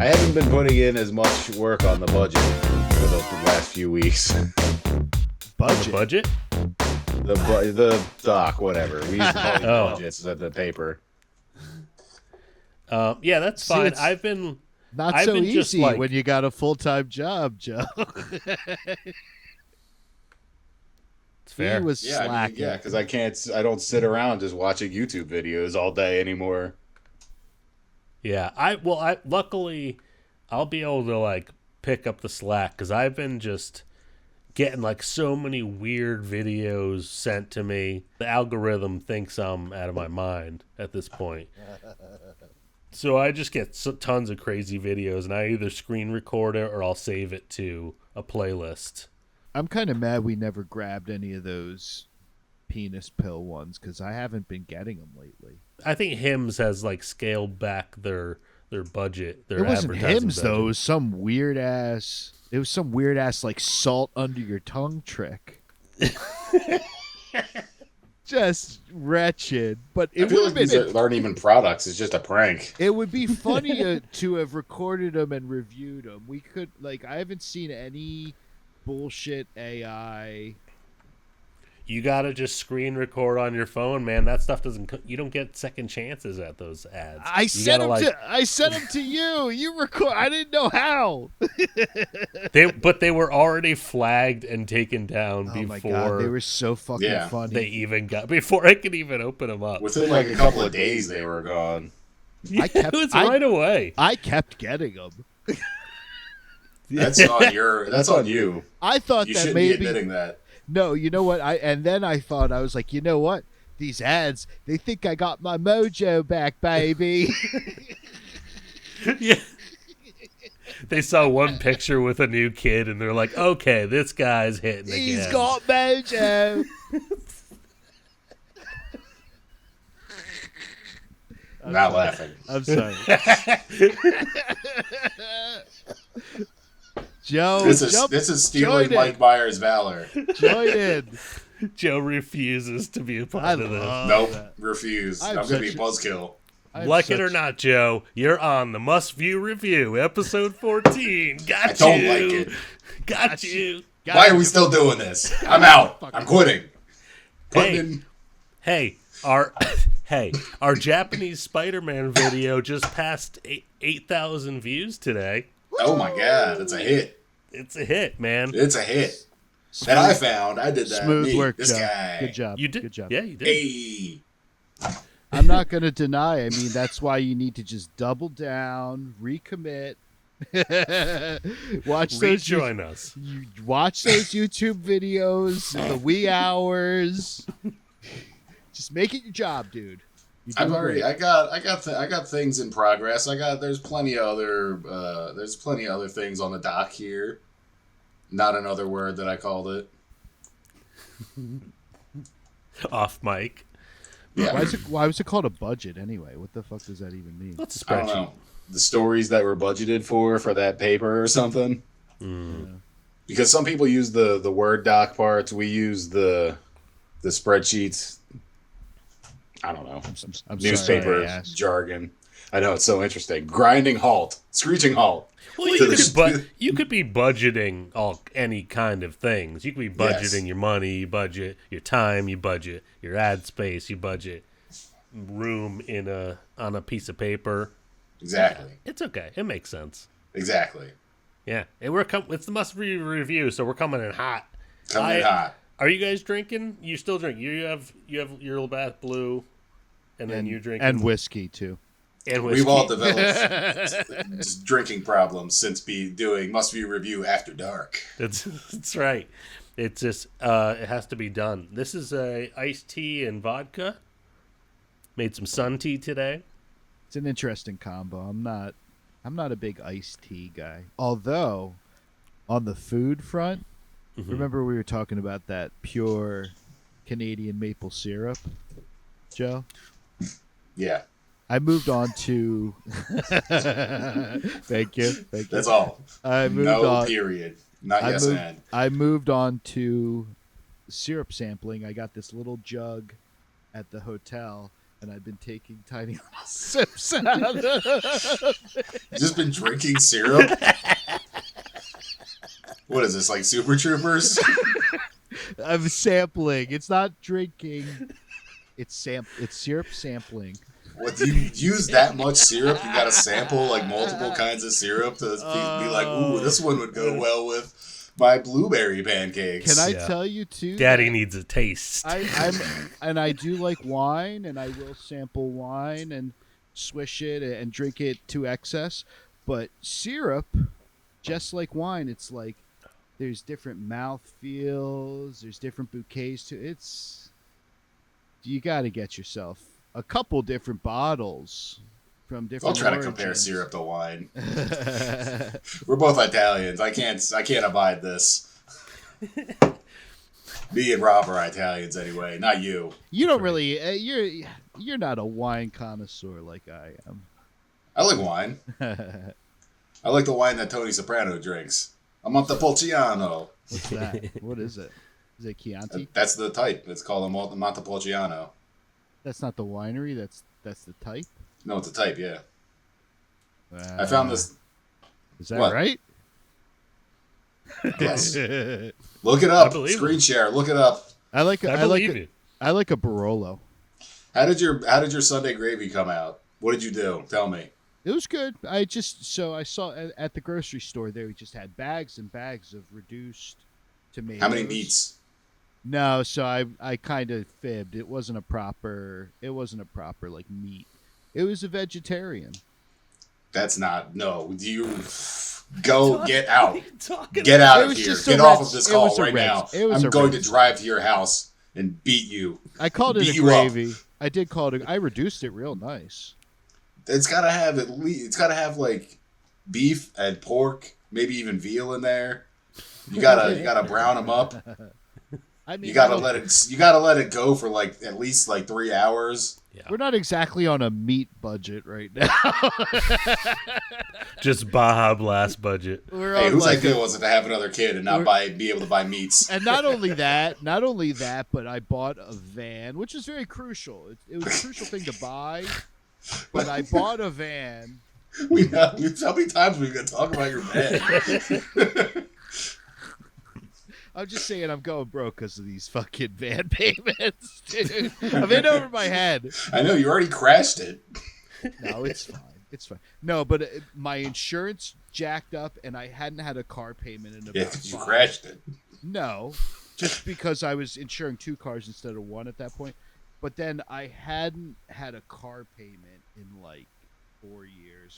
I haven't been putting in as much work on the budget for the last few weeks. Budget? The doc, whatever. We used to call it budgets at the paper. Yeah, that's fine. I've been easy just like, when you got a full-time job, Joe. It's fair. He was slacking. Because I don't sit around just watching YouTube videos all day anymore. Yeah, I luckily I'll be able to like pick up the slack because I've been just getting like so many weird videos sent to me. The algorithm thinks I'm out of my mind at this point. So I just get tons of crazy videos, and I either screen record it or I'll save it to a playlist. I'm kind of mad we never grabbed any of those penis pill ones because I haven't been getting them lately. I think Hims has like scaled back their budget. Their it wasn't advertising Hims budget. though. It was some weird ass. It was some weird ass like salt under your tongue trick. Just wretched, but it I feel would like these aren't even products. It's just a prank. It would be funny to have recorded them and reviewed them. We could I haven't seen any bullshit AI. You gotta just screen record on your phone, man. That stuff doesn't. You don't get second chances at those ads. I sent them to you. You record. I didn't know how. They were already flagged and taken down before. My God, they were so fucking funny. They even got before I could even open them up. Within like a couple of days, they were gone. Yeah, it was right away. I kept getting them. That's on you. I thought you that shouldn't maybe be admitting that. No, you know what? Then I thought, I was like, you know what? These ads, they think I got my mojo back, baby. Yeah. They saw one picture with a new kid, and they're like, okay, this guy's hitting again. He's got mojo. I'm not laughing. I'm sorry. Joe, this is stealing Mike Myers' valor. Join in. Joe refuses to be a part of this. Nope, refuse. I'm gonna be buzzkill. Like it or not, Joe, you're on the Must View Review, episode 14. Got you. I don't like it. Got you. Why are we still doing this? I'm out. I'm quitting. Hey, our Japanese Spider-Man video just passed 8,000 views today. Oh my God, it's a hit. It's a hit, man. It's a hit. That I found. I did that. Smooth work, this Joe. guy. Good job. You did. Good job. Yeah, you did. Hey. I'm not going to deny. I mean, that's why you need to just double down, recommit. Rejoin us. Watch those YouTube videos, the wee hours. Just make it your job, dude. I got things in progress. There's plenty of other things on the dock here. Not another word that I called it. Off mic. Yeah. Why was it called a budget anyway? What the fuck does that even mean? What's a I don't spreadsheet? know. The stories that were budgeted for that paper or something. Mm. Yeah. Because some people use the Word doc parts. We use the spreadsheets. I don't know. I'm Newspaper sorry, jargon. I know, it's so interesting. Grinding halt. Screeching halt. Well, you could be budgeting any kind of things. You could be budgeting your money, you budget your time, you budget your ad space, you budget room on a piece of paper. Exactly. Yeah, it's okay. It makes sense. Exactly. Yeah, and it's the Must View Review, so we're coming in hot. Hot. Are you guys drinking? You still drink? You have your Labatt Blue, and then you drink and whiskey too. And whiskey. We've all developed drinking problems since doing Must View Review after dark. That's right. It's just it has to be done. This is a iced tea and vodka. Made some sun tea today. It's an interesting combo. I'm not a big iced tea guy. Although, on the food front, remember we were talking about that pure Canadian maple syrup, Joe? Yeah. I moved on to. Thank you. That's all. Period. Not yes and. I moved on to syrup sampling. I got this little jug at the hotel, and I've been taking tiny little sips out of it. You've just been drinking syrup? What is this, like Super Troopers? I'm sampling. It's not drinking. It's syrup sampling. What, do you use that much syrup? You gotta sample like multiple kinds of syrup to be like, ooh, this one would go well with my blueberry pancakes. Can I tell you too? Daddy needs a taste. I do like wine, and I will sample wine and swish it and drink it to excess. But syrup, just like wine, it's like there's different mouth feels, there's different bouquets to it's. You got to get yourself a couple different bottles from different. Don't try to compare syrup to wine. We're both Italians. I can't abide this. Me and Rob are Italians anyway, not you. You don't really. You're not a wine connoisseur like I am. I like wine. I like the wine that Tony Soprano drinks. A Montepulciano. What's that? What is it? Is it Chianti? That's the type. It's called a Montepulciano. That's not the winery. That's the type. No, it's a type. Yeah. I found this. Is that right? Yes. Look it up. Screen it. share. Look it up. I like a Barolo. How did your Sunday gravy come out? What did you do? Tell me. It was good. I saw at the grocery store there we just had bags and bags of reduced tomatoes. How many meats? No, so I kind of fibbed. It wasn't a proper like meat. It was a vegetarian. That's not. No. Do you go get out? Get out of here. Get off of this call right now. I'm going to drive to your house and beat you. I called it a gravy. I did call it. I reduced it real nice. It's gotta have It's gotta have like beef and pork, maybe even veal in there. You gotta brown them up. I mean, you gotta let it go for like at least like 3 hours. Yeah. We're not exactly on a meat budget right now. Just Baja Blast budget. Hey, whose idea was it to have another kid and not be able to buy meats? And not only that, but I bought a van, which is very crucial. It was a crucial thing to buy. But I bought a van. How many times we gonna talk about your van? I'm just saying I'm going broke because of these fucking van payments, dude. I'm in over my head. I know, you already crashed it. No, it's fine. It's fine. No, but my insurance jacked up, and I hadn't had a car payment in about 5. You crashed it. No, just because I was insuring 2 cars instead of 1 at that point. But then I hadn't had a car payment in like 4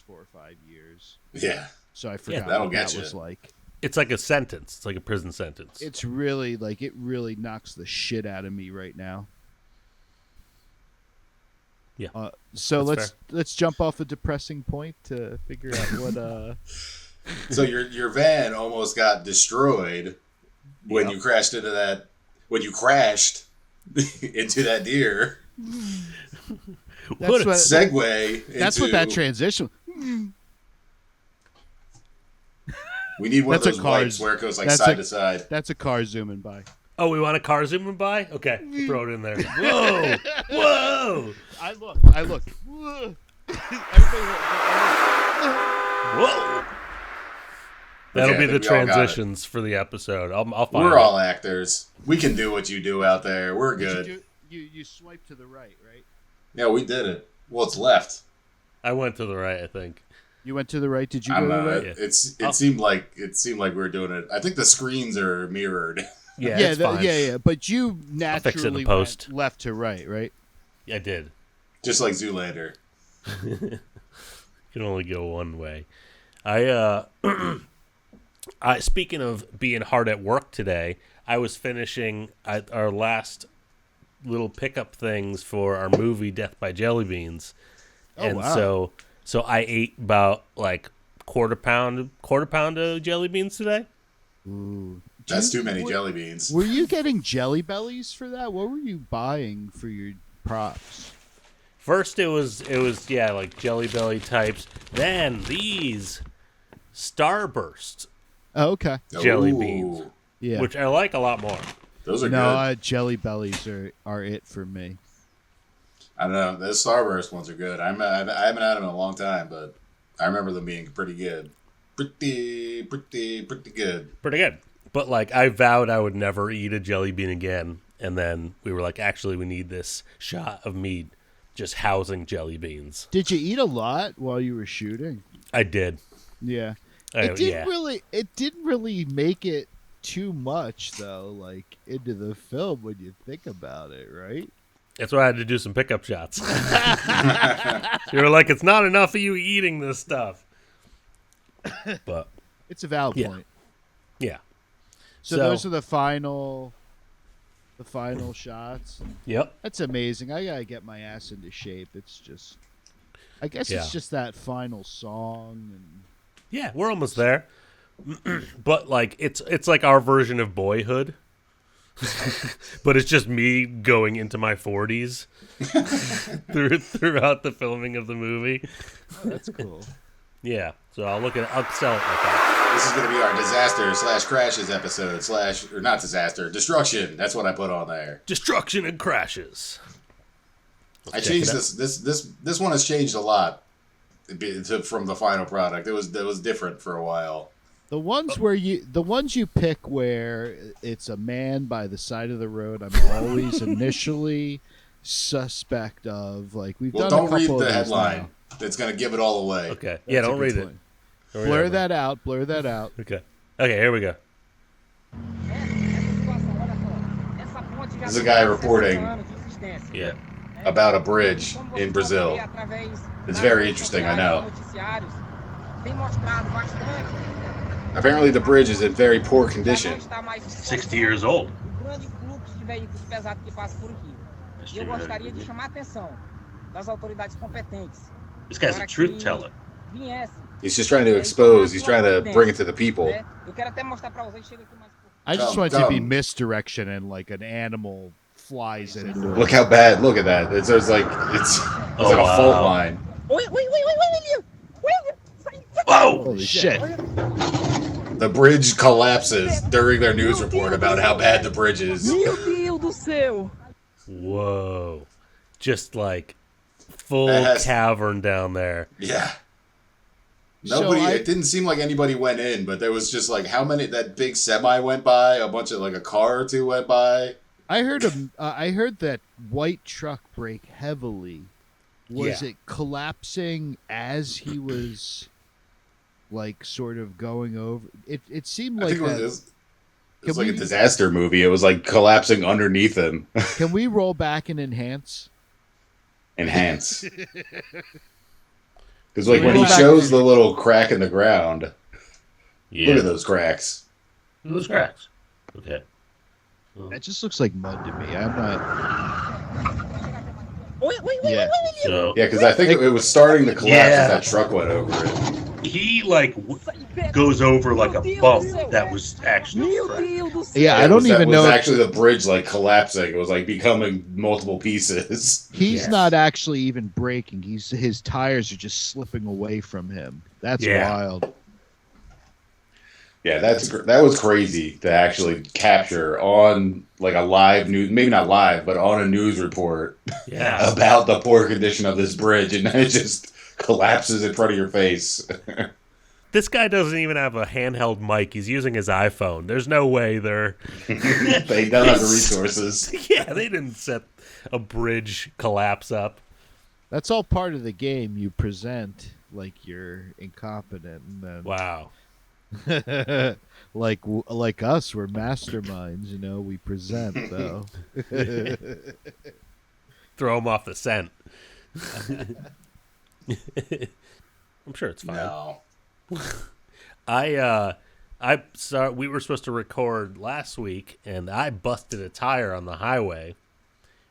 or 5 years. Yeah. So I forgot that'll what get that you. was like. It's like a sentence. It's like a prison sentence. It's really like it really knocks the shit out of me right now. Yeah. So That's let's jump off a depressing point to figure out what. So your van almost got destroyed when you crashed into that. When you crashed into that deer. What a segue. That's what that transition. We need one of those wipes where it goes like side to side. That's a car zooming by. Oh, we want a car zooming by? Okay, we'll throw it in there. Whoa! Whoa! I look. Whoa! That'll be the transitions for the episode. I'll find We're all actors. We can do what you do out there. We're good. You swipe to the right? Yeah, we did it. Well, it's left. I went to the right, I think. You went to the right. Did you go to the right? It seemed like we were doing it. I think the screens are mirrored. Yeah, it's fine. Yeah. But you naturally went left to right? I did. Just like Zoolander. Can only go one way. Speaking of being hard at work today, I was finishing our last little pickup things for our movie Death by Jelly Beans. Wow. So I ate about like quarter pound of jelly beans today. Ooh. That's too many jelly beans. Were you getting Jelly Bellies for that? What were you buying for your props? First it was like Jelly Belly types. Then these Starburst jelly beans, which I like a lot more. Those are good. Jelly Bellies are it for me. I don't know. The Starburst ones are good. I haven't had them in a long time, but I remember them being pretty good. Pretty good. Pretty good. But like, I vowed I would never eat a jelly bean again, and then we were like, actually, we need this shot of meat just housing jelly beans. Did you eat a lot while you were shooting? I did. Yeah. It didn't really make it too much though, like into the film when you think about it, right? That's why I had to do some pickup shots. You were like, it's not enough of you eating this stuff. But it's a valid point. Yeah. So those are the final shots. Yep. That's amazing. I gotta get my ass into shape. It's just, I guess it's just that final song and. Yeah, we're almost there. But like it's like our version of Boyhood. But it's just me going into my 40s throughout the filming of the movie. Oh, that's cool. Yeah, so I'll sell it like that. This is going to be our disaster/crashes episode or not disaster, destruction. That's what I put on there. Destruction and crashes. Let's I changed this one has changed a lot from the final product. It was different for a while. The ones you pick where it's a man by the side of the road, I'm always initially suspect of. Like we've done. Don't a couple read the of headline. Now. That's going to give it all away. Okay. Yeah, don't read it. Blur that out. Blur that out. Okay. Okay, here we go. This is a guy reporting about a bridge in Brazil. It's very interesting, I know. Apparently the bridge is in very poor condition. 60 years old. This guy's a truth teller. He's just trying to expose. He's trying to bring it to the people. I just want it to be misdirection and like an animal flies in. Look how bad. Look at that. It's like a fault line. Whoa! Holy shit. The bridge collapses during their news report about how bad the bridge is. Whoa. Just like full cavern down there. Yeah. It didn't seem like anybody went in, but there was just like that big semi went by, a bunch of like a car or two went by. I heard that white truck brake heavily. Was it collapsing as he was like sort of going over? It seemed like it was like a disaster movie. It was like collapsing underneath him. Can we roll back and enhance? Enhance. Because like when he shows the little crack in the ground, look at those cracks. Those cracks. Okay. That just looks like mud to me. I'm not. Because I think it was starting to collapse as that truck went over it. He like goes over like a bump that was actually. Yeah, I don't even know. It was actually the bridge like collapsing. It was like becoming multiple pieces. He's not actually even braking. His tires are just slipping away from him. That's wild. Yeah, that was crazy to actually capture on like a live news, maybe not live, but on a news report about the poor condition of this bridge, and then it just collapses in front of your face. This guy doesn't even have a handheld mic. He's using his iPhone. There's no way they're... They don't have the resources. Yeah, they didn't set a bridge collapse up. That's all part of the game. You present like you're incompetent. And then... Wow. like us, we're masterminds, you know. We present though. Throw them off the scent. I'm sure it's fine. No. We were supposed to record last week, and I busted a tire on the highway,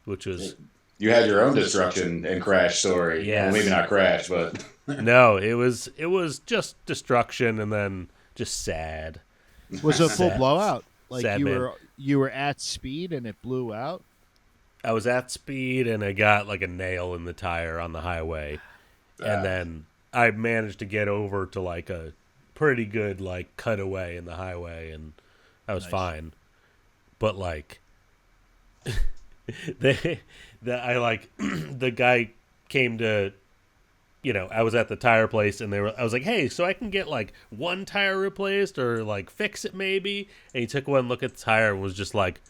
which was... You had your own destruction and crash story. Yes. Well, maybe not crash, but... No, it was just destruction and then just sad. Was it a full blowout? Like sad, you were at speed and it blew out? I was at speed and I got like a nail in the tire on the highway. And then I managed to get over to like a pretty good like cutaway in the highway, and I was fine. But like I like the guy came to, I was at the tire place and I was like, hey, so I can get like one tire replaced or like fix it maybe. And he took one look at the tire and was just like,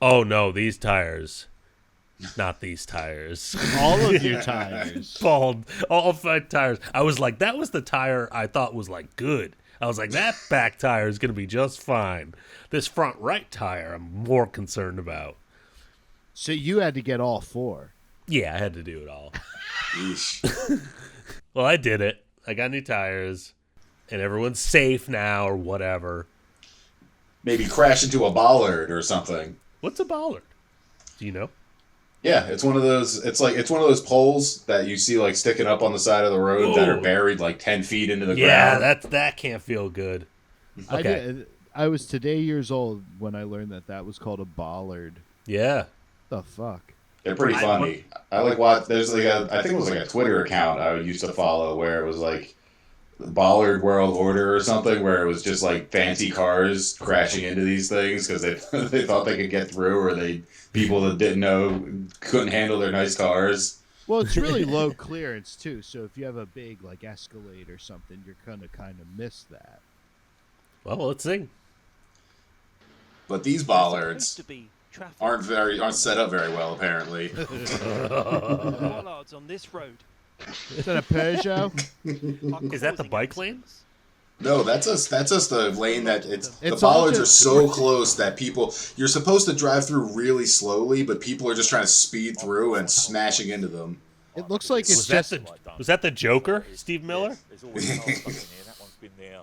oh no, these tires. Not these tires. All of your tires. Bald. All 5 tires. I was like, that was the tire I thought was like good. I was like, that back tire is going to be just fine. This front right tire I'm more concerned about. So you had to get all 4. Yeah, I had to do it all. Yeesh. Well, I did it. I got new tires. And everyone's safe now or whatever. Maybe crash into a bollard or something. What's a bollard? Do you know? Yeah, it's one of those. It's one of those poles that you see like sticking up on the side of the road that are buried like 10 feet into the ground. Yeah, that can't feel good. Okay. I was today years old when I learned that was called a bollard. Yeah. The fuck. They're pretty funny. I like watch. There's like I think it was like a Twitter account I used to follow where it was like Bollard World Order or something, where it was just like fancy cars crashing into these things because they thought they could get through, or people that didn't know couldn't handle their nice cars. Well, it's really low clearance too, so if you have a big like Escalade or something, you're gonna kind of miss that. Well, let's see. But these bollards aren't set up very well, apparently. Bollards on this road. Is that a Peugeot? Is that the bike lane? No, that's just the lane that the bollards are so close that you're supposed to drive through really slowly, but people are just trying to speed through and smashing into them. It looks like it's was that the Joker, Steve Miller? There's always cars stuck in here. That one's been there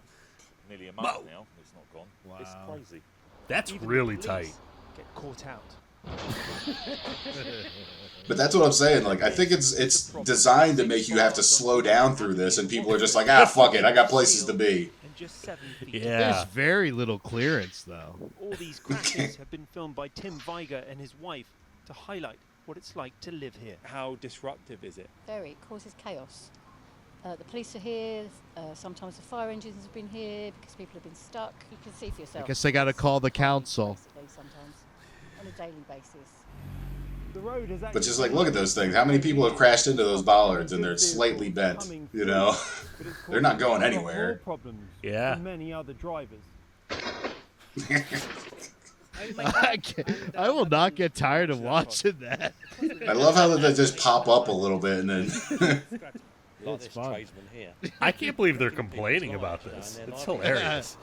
nearly a month now. It's not gone. Wow. It's crazy. That's Even really the tight. police get caught out. But that's what I'm saying. Like, I think it's designed to make you have to slow down through this, and people are just like, fuck it, I got places to be. And just 7 feet. Yeah. There's very little clearance though. All these crashes have been filmed by Tim Weiger and his wife to highlight what it's like to live here. How disruptive is it? Very. It causes chaos. The police are here. Sometimes the fire engines have been here because people have been stuck. You can see for yourself. I guess I got to call the council. Basically, sometimes on a daily basis. The road is But just like, look at those things. How many people have crashed into those bollards and they're slightly bent? You know, they're not going anywhere. Yeah. Many other drivers. I will not get tired of watching that. I love how they just pop up a little bit and then. Like this fun. tradesman here. I can't believe they're complaining about this. It's hilarious.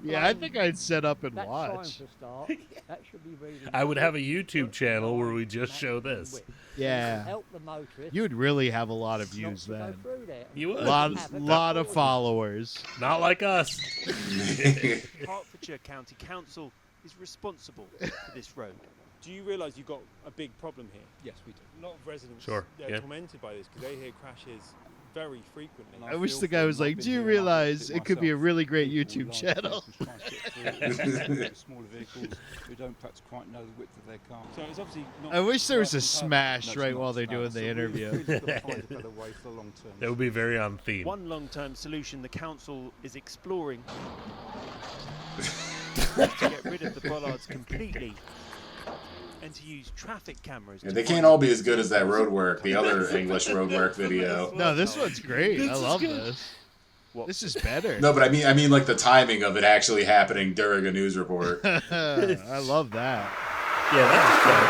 Yeah, I think I'd set up and watch. I would have a YouTube channel where we just show this. Yeah. You would really have a lot of views then. You would. Lot of followers. Not like us. Hertfordshire County Council is responsible for this road. Do you realise you've got a big problem here? Yes, we do. A lot of residents Sure, they're yeah. tormented by this because they hear crashes very frequently. I wish the guy was like, do you realize it could be a really great YouTube channel? Smaller vehicles who don't perhaps quite know the width of their car. So it's obviously not I wish there was a No, smash it's right not while they're smash. doing So the we interview. really got to find a better way for the long term. That would be very on theme. One long-term solution the council is exploring is to get rid of the bollards completely and to use traffic cameras. They can't all be as good as that roadwork, the other English roadwork video. No, this one's great. I love this. This is better. No, but I mean like the timing of it actually happening during a news report. I love that. Yeah, that's good.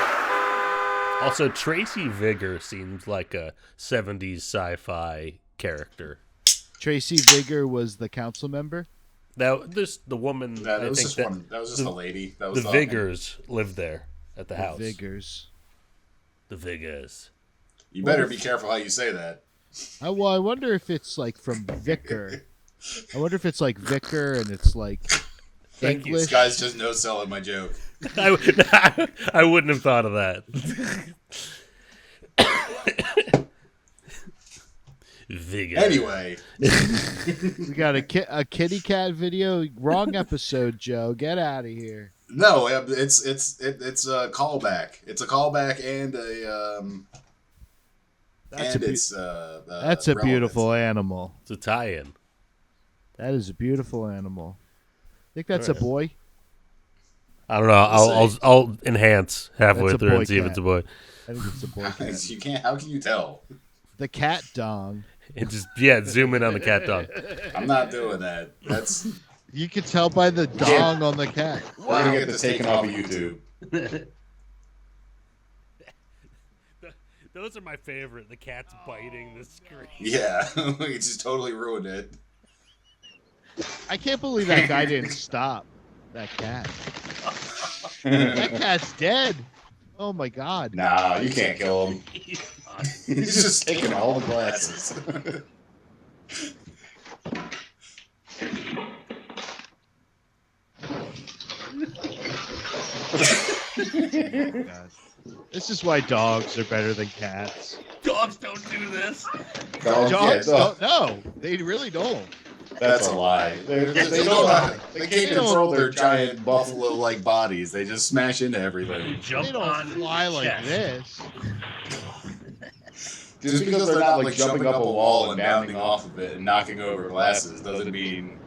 Also, Tracy Vigor seems like a 70s sci-fi character. Tracy Vigor was the council member. That the woman. That I was think just that one. That was just a lady. That was the Vigors lived there at the house. Vigors. The Vigors. You better be careful how you say that. Well, I wonder if it's like from Vicar. I wonder if it's like Vicar and it's like Thank you. English. This guy's just no selling my joke. I wouldn't have thought of that. Vigor. Anyway, We got a kitty cat video. Wrong episode, Joe. Get out of here. no, it's a callback. It's a callback and That's a beautiful animal. It's a tie-in. That is a beautiful animal. I think that's a boy. I don't know. see. I'll enhance halfway That's a through boy and see if cat. it's a boy. I think it's the boy cat. You can't. How can you tell? The cat dong. And just zoom in on the cat dog. I'm not doing that. That's You can tell by the dong on the cat. we're gonna get this taken off of YouTube. Those are my favorite. The cat's biting the screen. Yeah, it just totally ruined it. I can't believe that guy didn't stop. That cat. That cat's dead. Oh my god. Nah, you can't kill him. He's just taking all the glasses. God. This is why dogs are better than cats. Dogs don't do this. Dogs don't. No, they really don't. That's a lie. They can't control their giant buffalo-like bodies. They just smash into everything. They don't fly like this. Just because they're not like jumping up a wall and bounding off of it and knocking over glasses doesn't mean.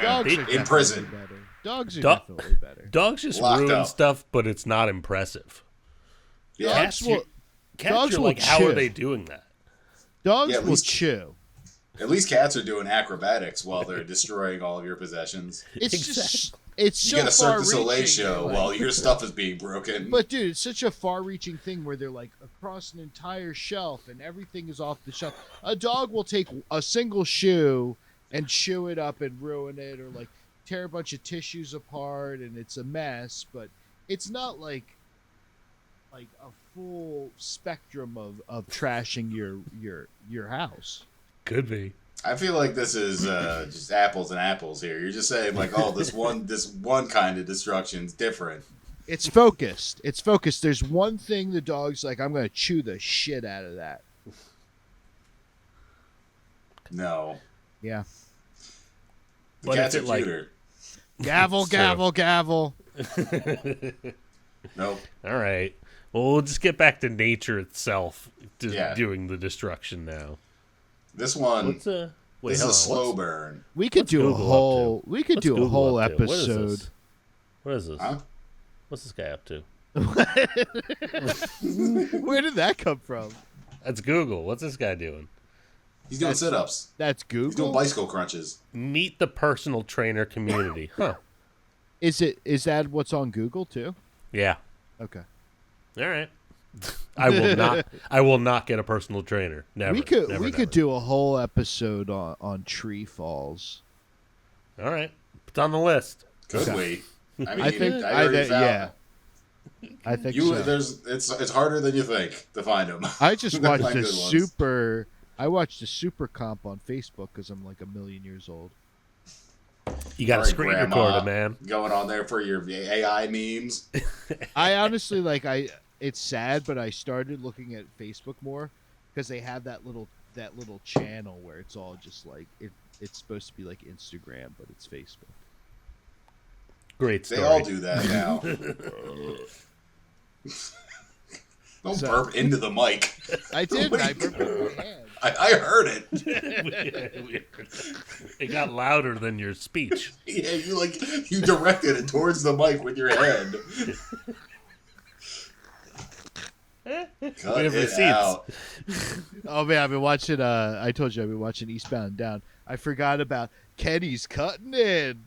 Dogs are In definitely prison. better. Dogs are Do- definitely better. Dogs just Locked ruin up. stuff, but it's not impressive. Yeah. Dogs will. Cats Dogs are will like, how chew. are they doing that? Dogs Yeah, at will least- chew. At least cats are doing acrobatics while they're destroying all of your possessions. It's Exactly. just. It's You so get a Cirque du Soleil far-reaching, show like- while your stuff is being broken. But dude, it's such a far-reaching thing where they're like across an entire shelf and everything is off the shelf. A dog will take a single shoe and chew it up and ruin it, or like tear a bunch of tissues apart, and it's a mess. But it's not like a full spectrum of trashing your house. Could be. I feel like this is just apples and apples here. You're just saying like, oh, this one kind of destruction's different. It's focused. It's focused. There's one thing the dog's like, I'm gonna chew the shit out of that. No, Yeah. the But cats if are it, like- cuter. Gavel, It's true. gavel, gavel. Nope. All right. Well, we'll just get back to nature itself Yeah. doing the destruction now. This one. What's a wait? This is hold a on, slow what's- burn. We could What's do a Google up whole. to? We could what's do a Google whole up to? episode. What is this? Huh? What's this guy up to? Where did that come from? That's Google. What's this guy doing? He's doing sit-ups. That's He's doing Google. bicycle crunches. Meet the personal trainer community. Huh. Is that what's on Google too? Yeah. Okay. All right. I will not get a personal trainer. Never. we could never, could never. do a whole episode on tree falls. All right. It's on the list. Could Okay. we? I mean, I think already found yeah. I think You so. it's harder than you think to find them. I just watched Find a good ones. super. I watched a super comp on Facebook because I'm like a million years old. You got a Sorry, screen Grandma, recorder, man. Going on there for your AI memes. I honestly it's sad, but I started looking at Facebook more because they have that little channel where it's all just like it's supposed to be like Instagram, but it's Facebook. Great They story. all do that now. Don't burp into the mic. I did. What are I you burped in my hand. I heard it. It got louder than your speech. Yeah, you directed it towards the mic with your head. Cut We have it receipts. out. Oh man, I've been watching. I told you I've been watching Eastbound and Down. I forgot about Kenny's cutting in.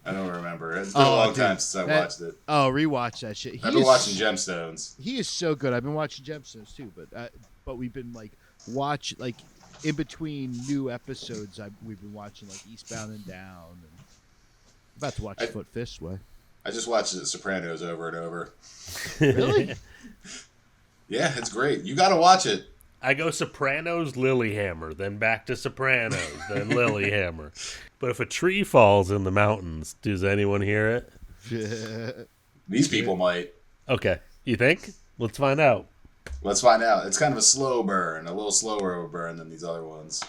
I don't remember. It's been a long time since I watched it. Oh, rewatch that shit. I've been watching Gemstones. He is so good. I've been watching Gemstones too, but we've been like in between new episodes. We've been watching like Eastbound and Down. And I'm about to watch Foot Fist Way. I just watched The Sopranos over and over. Really? Yeah, it's great. You got to watch it. I go Sopranos, Lilyhammer, then back to Sopranos, then Lilyhammer. But if a tree falls in the mountains, does anyone hear it? These people might. Okay. You think? Let's find out. Let's find out. It's kind of a slow burn, a little slower of a burn than these other ones.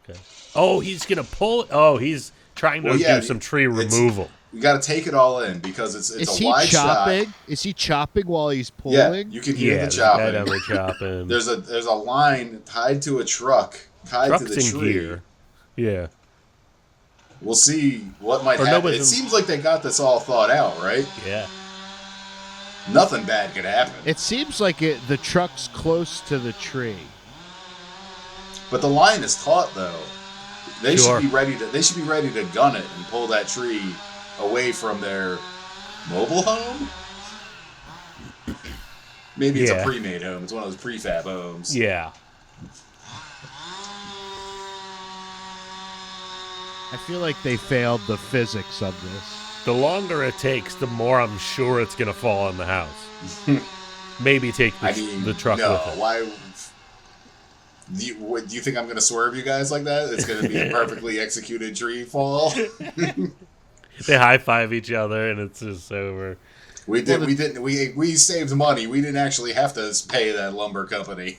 Okay. Oh, he's going to pull. Oh, he's trying to do some tree removal. You got to take it all in because it's Is a he wide chopping? shot. Is he chopping while he's pulling? Yeah, you can hear the there's a guy chopping. down there chopping. There's a line tied to a truck, tied Truck's to the in tree. gear. Yeah. We'll see what might Or happen. nobody's It in- seems like they got this all thought out, right? Yeah. Nothing bad could happen. It seems like the truck's close to the tree. But the line is taut, though. They Sure. should be ready to. They should be ready to gun it and pull that tree away from their mobile home. Maybe it's Yeah. a pre-made home. It's one of those prefab homes. Yeah. I feel like they failed the physics of this. The longer it takes, the more I'm sure it's going to fall in the house. Maybe take the truck no. with it. Why? Do you think I'm going to swerve you guys like that? It's going to be a perfectly executed tree fall. They high five each other, and it's just over. We saved money. We didn't actually have to pay that lumber company.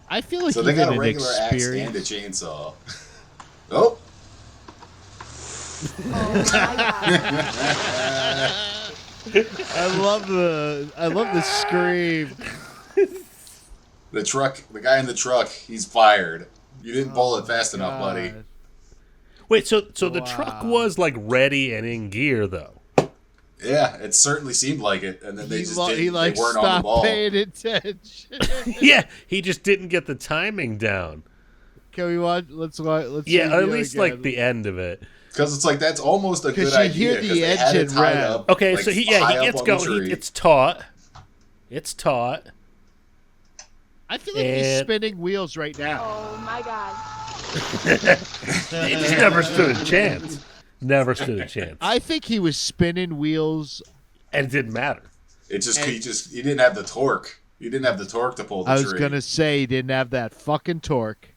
I feel like So they got a even an regular axe and a experience. chainsaw. Oh. I love the scream. The guy in the truck, he's fired. You didn't pull it fast enough, buddy. God. Wait, so the truck was like ready and in gear though. Yeah, it certainly seemed like it, and then they just didn't. He like they weren't on the stopped ball. paying attention. Yeah, he just didn't get the timing down. Can we watch? Let's Yeah, review at least again. like the end of it. Because it's like that's almost a good you idea. hear the 'cause they had it engine tied rev. up, Okay, like, so he high up gets on the going. tree. It's taut. It's taut. I feel like he's And- spinning wheels right now. Oh my god. He just never stood a chance. Never stood a chance. I think he was spinning wheels. And it didn't matter. It just he didn't have the torque. He didn't have the torque to pull the I tree. was gonna say he didn't have that fucking torque.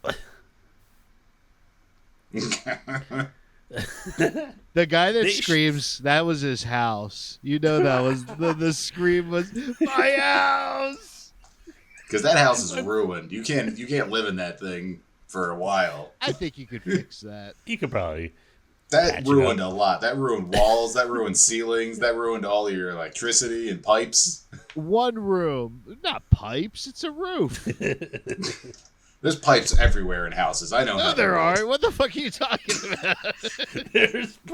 The guy that screams, that was his house. You know that was the scream was my house. Because that house is ruined. You can't live in that thing for a while. I think you could fix that. You could probably. That Patch it ruined up. a lot. That ruined walls. That ruined ceilings. That ruined all of your electricity and pipes. One room, not pipes. It's a roof. There's pipes everywhere in houses. I know. No, nothing there else. aren't. What the fuck are you talking about?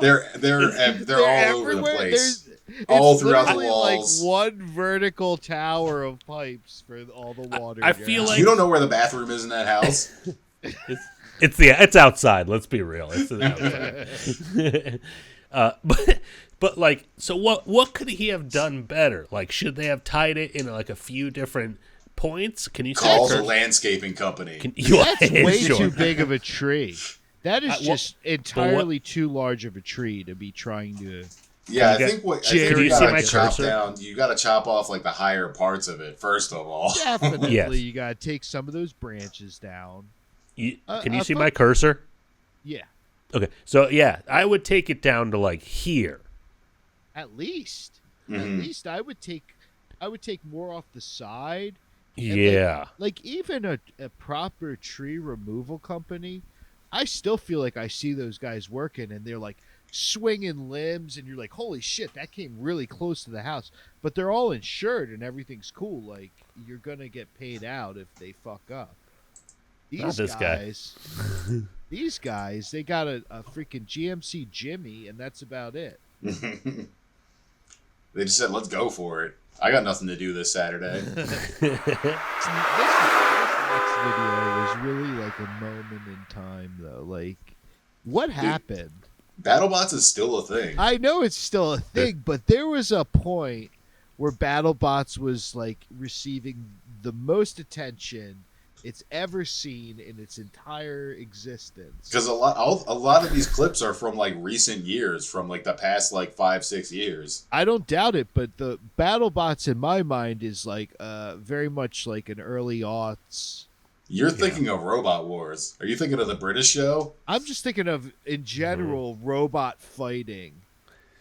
They're all over the everywhere. place. It's All throughout the literally walls. like one vertical tower of pipes for all the water. I to feel get out. like- You don't know where the bathroom is in that house. It's outside. Let's be real. It's outside. But like, so what could he have done better? Like, should they have tied it in like a few different points? Can you Call say the landscaping company. That's way Sure. too big of a tree. That is well, just entirely too large of a tree to be trying to. Yeah, I Can you think what Jerry, I think do you you see gotta my chop cursor? down. You got to chop off like the higher parts of it first of all. Definitely, Yes. you gotta take some of those branches down. Can you see fuck- my cursor? Yeah, Okay, so yeah, I would take it down to like here. at least. At Mhm. least I would take more off the side. And, Yeah. like even a proper tree removal company, I still feel like I see those guys working and they're like swinging limbs and you're like, holy shit, that came really close to the house. But they're all insured and everything's cool. Like you're gonna get paid out if they fuck up. Not this guy. These guys, they got a freaking GMC Jimmy and that's about it. They just said, "Let's go for it." I got nothing to do this Saturday. This next video was really like a moment in time though. Like what happened? BattleBots is still a thing. I know it's still a thing, but there was a point where BattleBots was like receiving the most attention it's ever seen in its entire existence. Because a lot of these clips are from like recent years, from like the past like 5-6 years. I don't doubt it, but the BattleBots in my mind is like very much like an early aughts. You're thinking of Robot Wars. Are you thinking of the British show? I'm just thinking of in general robot fighting.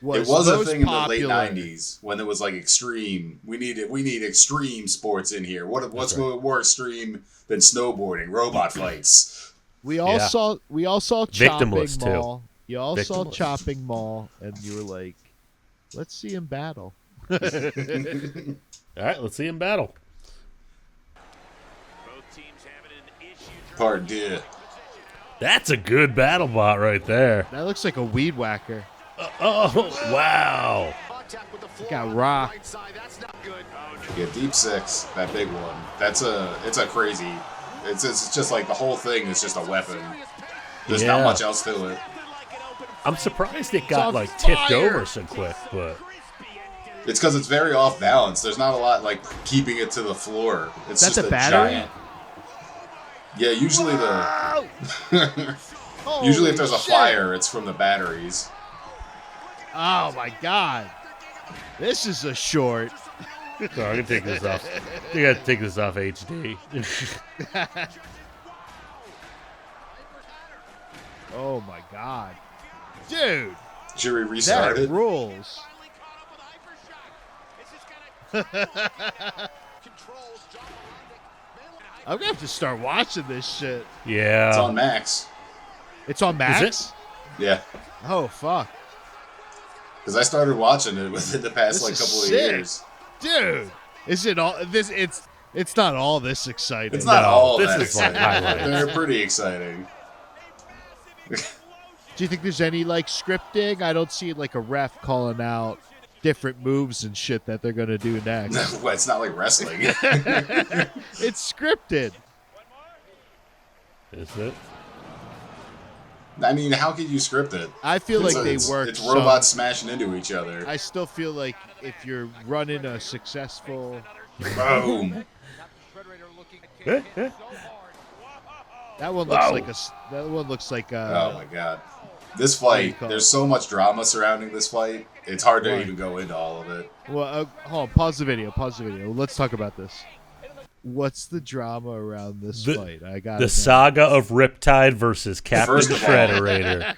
It was a most thing in popular. the late '90s when it was like extreme. We need extreme sports in here. What's more extreme than snowboarding? Robot fights. We all Yeah. saw Chopping Victimless, too. Mall. You all saw Victimless. Chopping Mall, and you were like, "Let's see him battle." All right, let's see him battle. Both teams having an Part deux. That's a good battle bot right there. That looks like a weed whacker. Oh, wow. It got rocked. Yeah, deep six, that big one. It's a crazy. It's just like the whole thing is just a weapon. There's not much else to it. I'm surprised it got like tipped over so quick, but it's because it's very off balance. There's not a lot like keeping it to the floor. It's That's just a battery? giant. Yeah, usually usually if there's a fire, it's from the batteries. Oh my god. This is a short. sorry, I can take this off. You gotta take this off HD. Oh my god. Dude, Should we restart that it? rules. I'm gonna have to start watching this shit. Yeah. It's on Max. It's on Max? Is Yeah. Oh fuck. Because I started watching it within the past This is couple of sick. years. Dude. Is it all this it's not all this exciting. It's not No, all this that is like exciting, but highlights. they're pretty exciting. Do you think there's any like scripting? I don't see like a ref calling out different moves and shit that they're gonna do next. Well, it's not like wrestling. It's scripted. Is it? I mean, how could you script it? I feel like they It's- work. It's robots smashing into each other. I still feel like if you're running a successful, Boom. that one looks like a. That one looks like Oh a. my god. This What do you fight, call there's it? so much drama surrounding this fight. It's hard to Why? even go into all of it. Well, hold on. Pause the video. Pause the video. Let's talk about this. What's the drama around this fight? I got The saga of Riptide versus Captain First of all- Shredderator.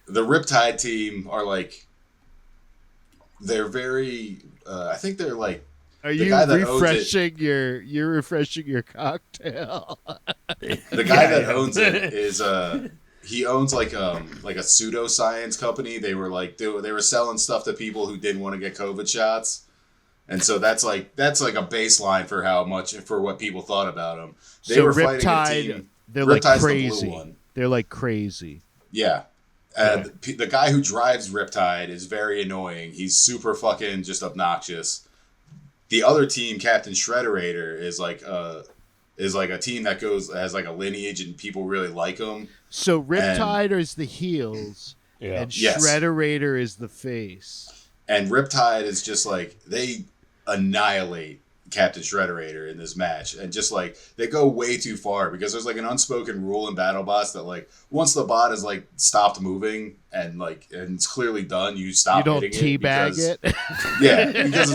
The Riptide team are like, they're very, I think they're like, Are the you guy that owns it- refreshing your? You're refreshing your cocktail. the guy that owns it is, he owns like a pseudoscience company. They were like, they were selling stuff to people who didn't want to get COVID shots. And so that's like a baseline for for what people thought about him. They So were fighting a Riptide, team. they're like Riptide's the blue crazy. one. They're like crazy. Yeah. The guy who drives Riptide is very annoying. He's super fucking just obnoxious. The other team, Captain Shredderator, is like a team that has like a lineage and people really like him. So Riptide is the heels, Yeah. and Yes. Shredderator is the face. And Riptide is just like, they annihilate Captain Shredderator in this match. And just like, they go way too far because there's like an unspoken rule in BattleBots that like, once the bot is like stopped moving and it's clearly done, you stop You don't hitting teabag it. Yeah, because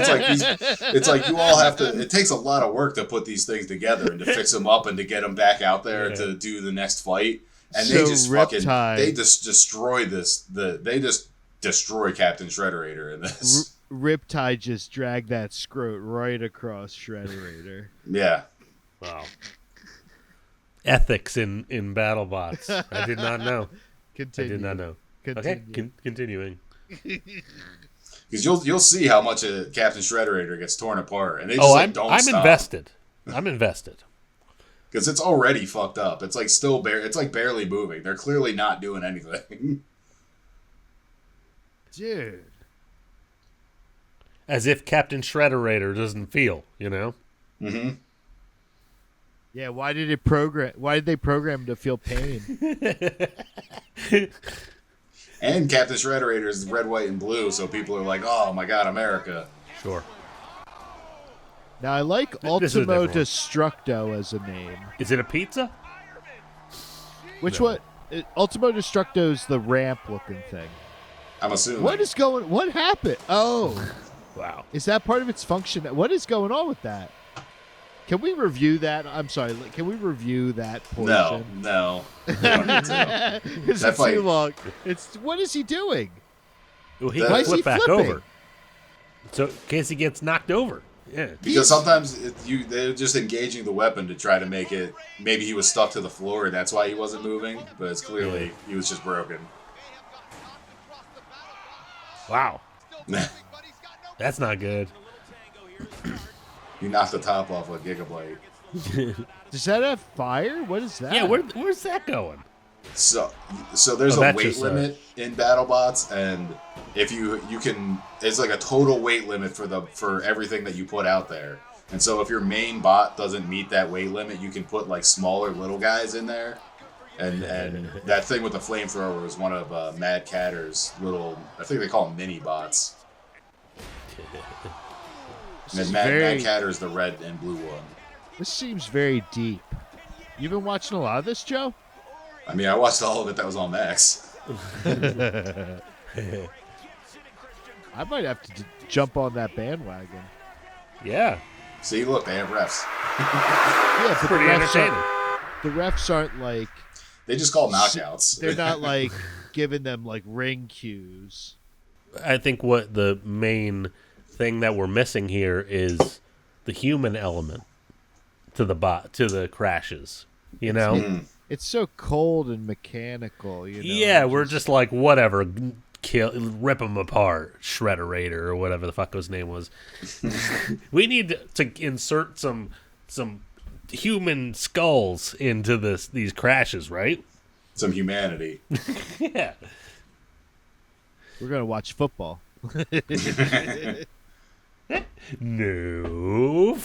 it's like you all have to. It takes a lot of work to put these things together and to fix them up and to get them back out there to do the next fight. And So they just Riptide- they just destroy Captain Shredderator in this. Riptide just dragged that scrote right across Shredderator. Yeah, Wow. Ethics in BattleBots. I did not know. Continue. I did not know. Continue. Okay, continuing. because you'll see how much Captain Shredderator gets torn apart, and they just don't I'm stop. invested. I'm invested. Because it's already fucked up. It's like it's like barely moving. They're clearly not doing anything. Dude. As if Captain Shredderator doesn't feel, you know? Mm-hmm. Yeah, why did they program to feel pain? And Captain Shredderator is red, white, and blue, so people are like, "Oh my God, America!" Sure. Now I like This is a Ultimo different one. Destructo as a name. Is it a pizza? Which No. one? Ultimo Destructo's the ramp looking thing. I'm assuming. What happened? Oh, Wow. is that part of its function? What is going on with that? Can we review that? I'm sorry. Can we review that portion? No. We don't need to. Is That it fight- too long? What is he doing? Well, he Why can is flip he back flipping? over. So in case he gets knocked over. Yeah. Because sometimes they're just engaging the weapon to try to make it. Maybe he was stuck to the floor, and that's why he wasn't moving. But it's clearly he was just broken. Wow. That's not good. He knocked the top off a Gigabyte. Does that have fire? What is that? Yeah, where's that going? So there's Oh, a that's weight just limit in BattleBots, and if you can, it's like a total weight limit for everything that you put out there. And so if your main bot doesn't meet that weight limit, you can put like smaller little guys in there. And that thing with the flamethrower was one of Mad Catter's little, I think they call them mini bots. And Mad Catter's the red and blue one. This seems very deep. You've been watching a lot of this, Joe? I mean, I watched all of it that was on Max. I might have to jump on that bandwagon. Yeah. See, look, they have refs. Yeah, but Pretty entertaining. The refs aren't like... They just call knockouts. They're not like giving them like ring cues. I think what the main thing that we're missing here is the human element to the crashes. You know? It's so cold and mechanical, you know. Yeah, we're just like, whatever, rip them apart, Shredderator or whatever the fuck his name was. We need to insert some human skulls into these crashes, right? Some humanity. Yeah. We're gonna watch football. No.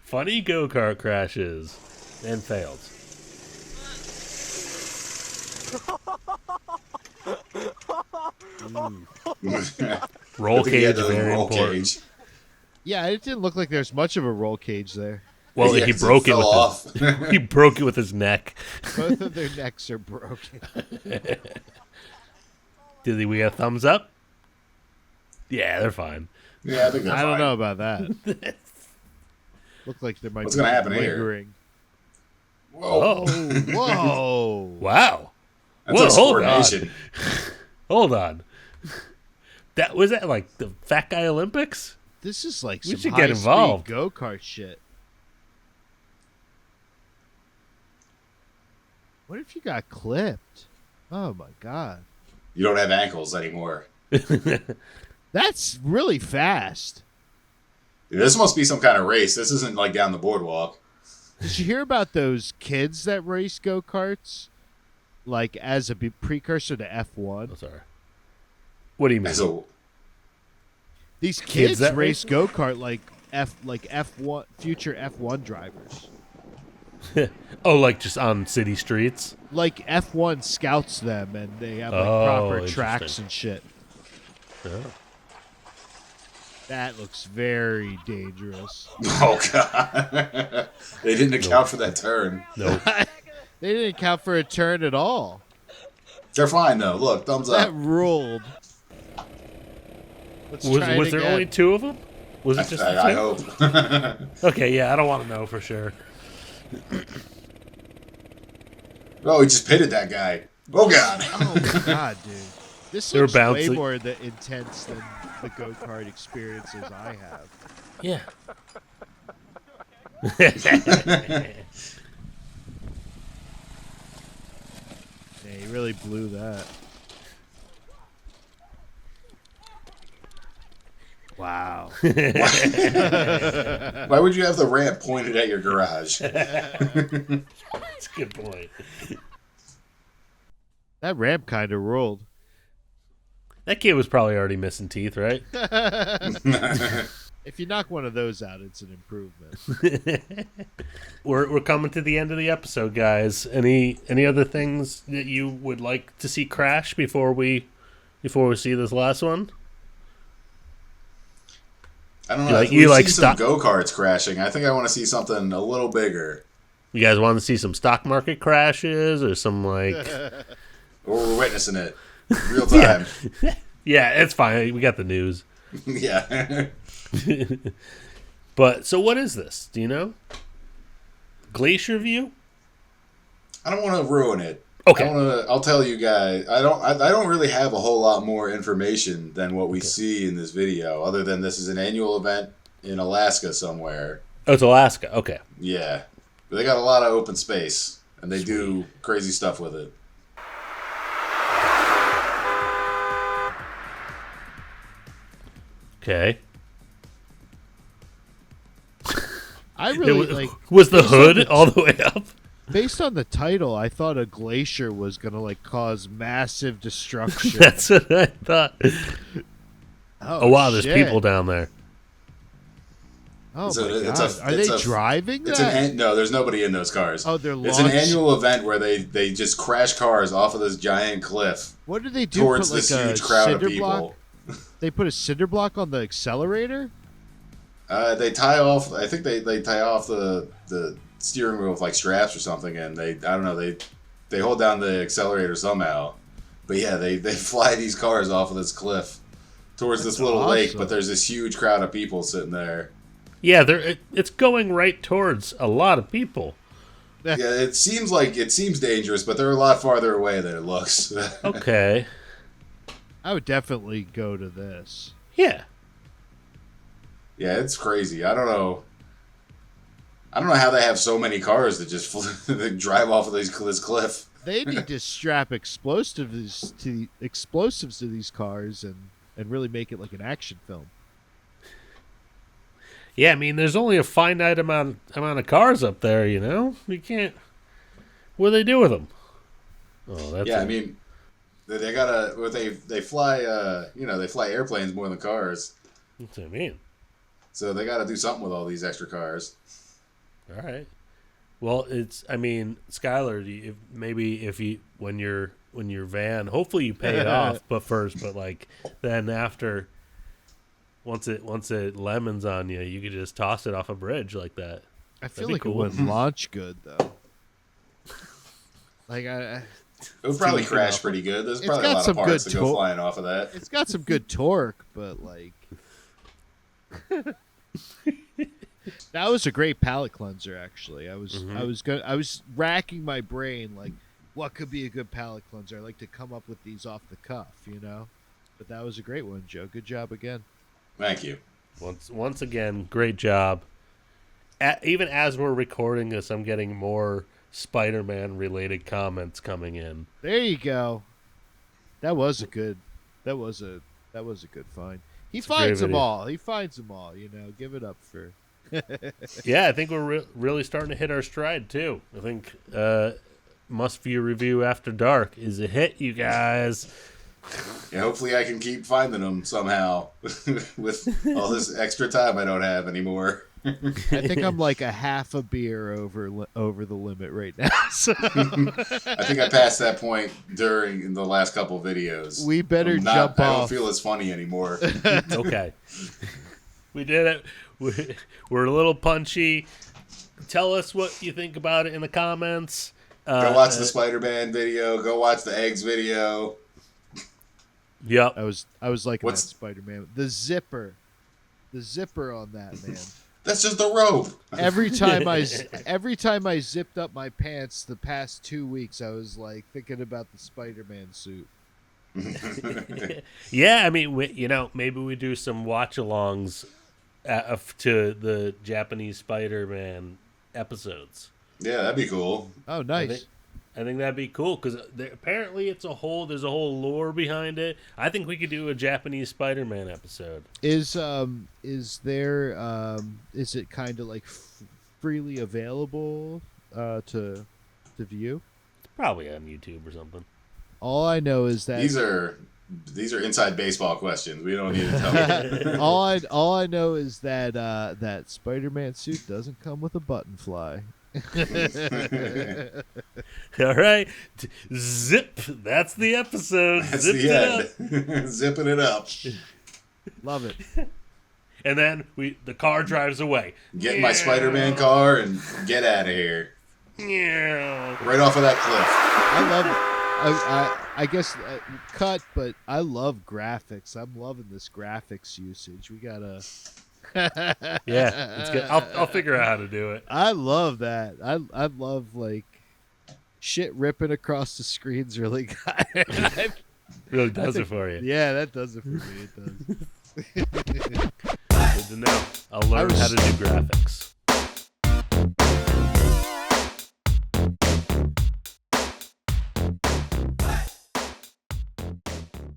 Funny go-kart crashes and failed. Roll cage, very important. Yeah, it didn't look like there's much of a roll cage there. Well, Yeah, he 'cause broke it fell with off. he broke it with his neck. Both of their necks are broken. Did we get a thumbs up? Yeah, they're fine. Yeah, I think they're I don't fine. know about that. Looked like there might What's be gonna happen here? lingering. Whoa. Whoa! Wow. That's Whoa, like hold on. coordination. Hold on. Was that like the Fat Guy Olympics? This is like We some should get high-speed involved. go-kart shit. What if you got clipped? Oh my god. You don't have ankles anymore. That's really fast. This must be some kind of race. This isn't like down the boardwalk. Did you hear about those kids that race go-karts? Like as a precursor to F1? Oh, sorry. What do you mean? So, These Kids kids that race go-kart like F1 future F1 drivers. Oh, like just on city streets? Like F1 scouts them and they have like Oh, proper tracks interesting. and shit. Oh. That looks very dangerous. oh god, they didn't account for that turn. Nope. They didn't account for a turn at all. They're fine though. Look, thumbs That up. ruled. Let's try Was it there again. only two of them? Was it just the two? I hope. Okay, yeah, I don't want to know for sure. Oh, he just pitted that guy. Oh god. Oh my god, dude! This They were looks way bouncing. more intense than the go-kart experiences I have. Yeah. Yeah, he really blew that. Wow. Why would you have the ramp pointed at your garage? That's a good point. That ramp kind of rolled. That kid was probably already missing teeth, right? If you knock one of those out, it's an improvement. We're coming to the end of the episode, guys. Any other things that you would like to see crash before we see this last one? I don't know. You like- We've you like seen some stock- go-karts crashing. I think I want to see something a little bigger. You guys want to see some stock market crashes or some like? Or we're witnessing it. Real time. Yeah, it's fine. We got the news. Yeah. But so what is this? Do you know? Glacier View? I don't want to ruin it. Okay. I'll tell you guys. I don't really have a whole lot more information than what we see in this video, other than this is an annual event in Alaska somewhere. Oh, it's Alaska. Okay. Yeah. But they got a lot of open space, and they do crazy stuff with it. Okay. I really Was the hood all the way up? Based on the title, I thought a glacier was gonna like cause massive destruction. That's what I thought. Oh wow, shit. there's people down there. Oh So my it's god! Are they driving that? No, there's nobody in those cars. Oh, they're It's an annual event where they just crash cars off of this giant cliff. What do they do? Towards put, like, this huge crowd of people. Block? They put a cinder block on the accelerator. They tie off. I think they tie off the steering wheel with like straps or something, and I don't know. They hold down the accelerator somehow. But yeah, they fly these cars off of this cliff towards this little lake. But there's this huge crowd of people sitting there. Yeah, it's going right towards a lot of people. Yeah, it seems dangerous, but they're a lot farther away than it looks. Okay. I would definitely go to this. Yeah. Yeah, it's crazy. I don't know how they have so many cars that just drive off of this cliff. They need to strap explosives to these cars and really make it like an action film. Yeah, I mean, there's only a finite amount of cars up there, you know? You can't... What do they do with them? Oh, that's... Yeah, I mean, they gotta... They fly, they fly airplanes more than cars. That's what I mean. So they gotta do something with all these extra cars. All right. Well, Schuyler, when your van, hopefully you pay it off, but then after... Once it lemons on you, you could just toss it off a bridge like that. I feel like cool. It wouldn't launch good though. Like it would probably crash pretty good. There's probably a lot of parts that go flying off of that. It's got some good torque, but like that was a great palate cleanser. Actually, I was racking my brain like, what could be a good palate cleanser? I like to come up with these off the cuff, you know. But that was a great one, Joe. Good job again. Thank you. Once again, great job. Even as we're recording this, I'm getting more Spider-Man related comments coming in. There you go. That was a good find. He finds them all. You know. Give it up for. Yeah, I think we're really starting to hit our stride too. I think Must View Review After Dark is a hit, you guys. Yeah, hopefully I can keep finding them somehow with all this extra time I don't have anymore. I think I'm like a half a beer over the limit right now. So. I think I passed that point during the last couple of videos. We better jump off. I don't feel as funny anymore. Okay. We did it. We're a little punchy. Tell us what you think about it in the comments. Go watch the Spider-Man video. Go watch the Eggs video. Yep. I was liking that Spider-Man. The zipper on that, man. That's just a rope. Every time I zipped up my pants the past 2 weeks, I was like thinking about the Spider-Man suit. Yeah, I mean, maybe we do some watch-alongs to the Japanese Spider-Man episodes. Yeah, that'd be cool. Oh, nice. I think that'd be cool because apparently there's a whole lore behind it. I think we could do a Japanese Spider-Man episode. Is it kind of like freely available to view? It's probably on YouTube or something. All I know is that these are inside baseball questions. We don't need to tell you. all I know is that that Spider-Man suit doesn't come with a button fly. All right, zip. That's the episode. That's the end. Zipping it up. Love it. And then the car drives away. Get my Spider-Man car and get out of here. Yeah. Right off of that cliff. I love it. I guess cut, but I love graphics. I'm loving this graphics usage. We gotta. Yeah, it's good. I'll figure out how to do it. I love that. I love like shit ripping across the screens. Really, really does it for you. Yeah, that does it for me. It does. Good to know. I'll learn how to do graphics.